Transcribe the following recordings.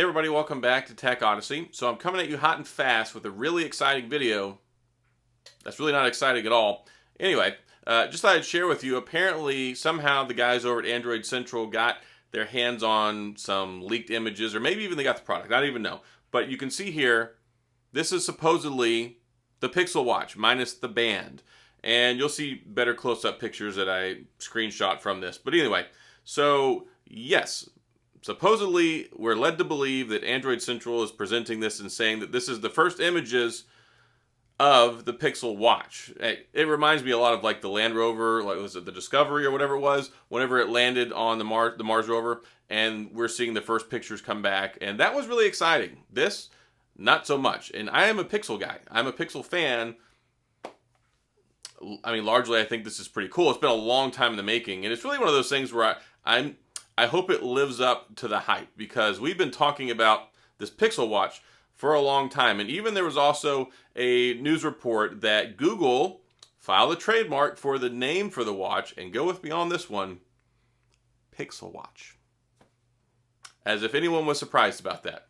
everybody, welcome back to Tech Odyssey. So I'm coming at you hot and fast with a really exciting video. That's really not exciting at all. Anyway, just thought I'd share with you, apparently somehow the guys over at Android Central got their hands on some leaked images, or maybe even they got the product, I don't even know. But you can see here, this is supposedly the Pixel Watch minus the band. And you'll see better close-up pictures that I screenshot from this. But anyway, so yes, supposedly we're led to believe that Android Central is presenting this and saying that this is the first images of the Pixel Watch. It reminds me a lot of like the Land Rover, like was it the Discovery or whatever it was, whenever it landed on the Mars rover, and we're seeing the first pictures come back, and that was really exciting. This, not so much. And I am a Pixel guy. I'm a Pixel fan. I mean, largely, I think this is pretty cool. It's been a long time in the making, and it's really one of those things where I hope it lives up to the hype, because we've been talking about this Pixel Watch for a long time. And even there was also a news report that Google filed a trademark for the name for the watch, and go with me on this one, Pixel Watch. As if anyone was surprised about that.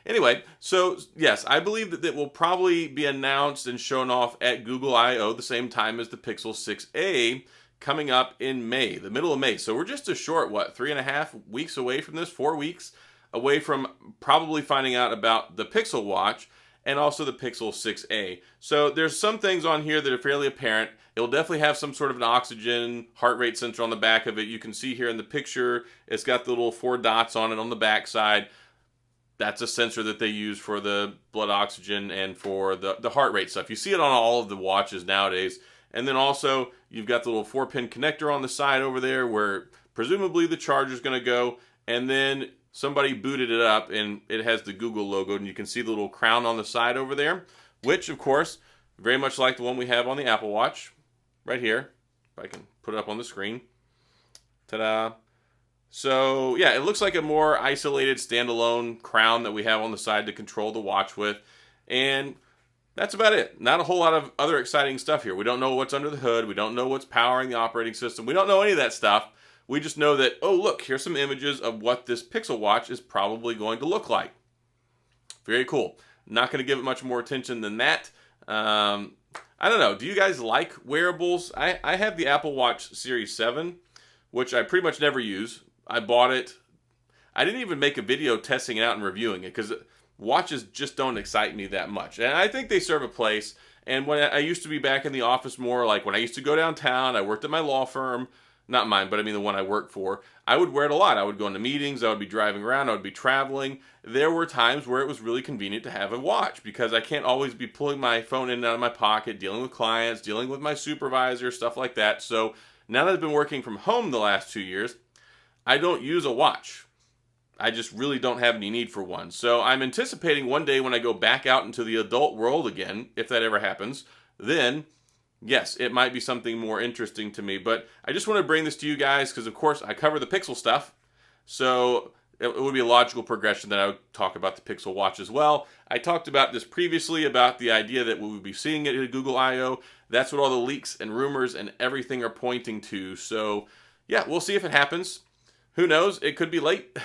Anyway, so yes, I believe that it will probably be announced and shown off at Google I/O the same time as the Pixel 6a, coming up in May, the middle of May. So we're just a short, 3.5 weeks away from this, 4 weeks away from probably finding out about the Pixel Watch and also the Pixel 6a. So there's some things on here that are fairly apparent. It'll definitely have some sort of an oxygen heart rate sensor on the back of it. You can see here in the picture, it's got the little 4 dots on it on the back side. That's a sensor that they use for the blood oxygen and for the heart rate stuff. You see it on all of the watches nowadays. And then also, you've got the little 4-pin connector on the side over there where presumably the charger is going to go. And then somebody booted it up and it has the Google logo. And you can see the little crown on the side over there, which, of course, very much like the one we have on the Apple Watch right here. If I can put it up on the screen. Ta-da. So, yeah, it looks like a more isolated, standalone crown that we have on the side to control the watch with. And that's about it. Not a whole lot of other exciting stuff here. We don't know what's under the hood. We don't know what's powering the operating system. We don't know any of that stuff. We just know that, oh, look, here's some images of what this Pixel Watch is probably going to look like. Very cool. Not going to give it much more attention than that. I don't know. Do you guys like wearables? I have the Apple Watch Series 7, which I pretty much never use. I bought it. I didn't even make a video testing it out and reviewing it because watches just don't excite me that much. And I think they serve a place. And when I used to be back in the office more, like when I used to go downtown, I worked at my law firm, not mine, but I mean the one I worked for, I would wear it a lot. I would go into meetings, I would be driving around, I would be traveling. There were times where it was really convenient to have a watch because I can't always be pulling my phone in and out of my pocket, dealing with clients, dealing with my supervisor, stuff like that. So now that I've been working from home the last 2 years, I don't use a watch. I just really don't have any need for one. So I'm anticipating one day when I go back out into the adult world again, if that ever happens, then yes, it might be something more interesting to me. But I just want to bring this to you guys because, of course, I cover the Pixel stuff. So it would be a logical progression that I would talk about the Pixel Watch as well. I talked about this previously, about the idea that we would be seeing it at Google I/O. That's what all the leaks and rumors and everything are pointing to. So yeah, we'll see if it happens. Who knows? It could be late.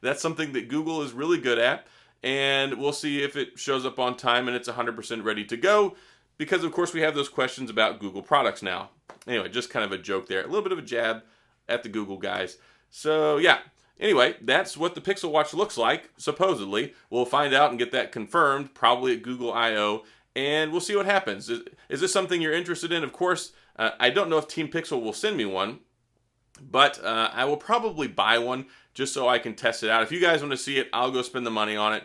That's something that Google is really good at. And we'll see if it shows up on time and it's 100% ready to go. Because, of course, we have those questions about Google products now. Anyway, just kind of a joke there. A little bit of a jab at the Google guys. So, yeah. Anyway, that's what the Pixel Watch looks like, supposedly. We'll find out and get that confirmed, probably at Google I/O. And we'll see what happens. Is this something you're interested in? Of course, I don't know if Team Pixel will send me one. But I will probably buy one just so I can test it out. If you guys want to see it, I'll go spend the money on it.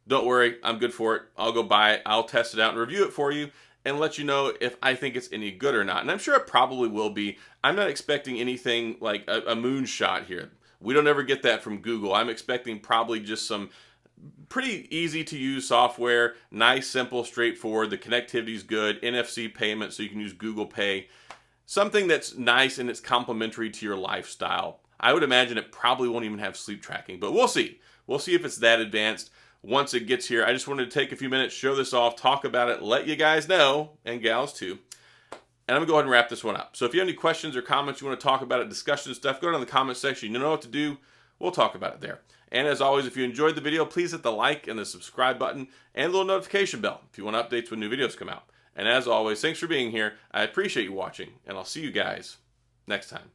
Don't worry, I'm good for it. I'll go buy it. I'll test it out and review it for you and let you know if I think it's any good or not. And I'm sure it probably will be. I'm not expecting anything like a moonshot here. We don't ever get that from Google. I'm expecting probably just some pretty easy to use software. Nice, simple, straightforward. The connectivity's good. NFC payment so you can use Google Pay. Something that's nice and it's complementary to your lifestyle. I would imagine it probably won't even have sleep tracking, but we'll see. We'll see if it's that advanced once it gets here. I just wanted to take a few minutes, show this off, talk about it, let you guys know, and gals too. And I'm going to go ahead and wrap this one up. So if you have any questions or comments you want to talk about it, discussion stuff, go down in the comment section. You know what to do. we'll talk about it there. And as always, if you enjoyed the video, please hit the like and the subscribe button and the little notification bell if you want updates when new videos come out. And as always, thanks for being here. I appreciate you watching, and I'll see you guys next time.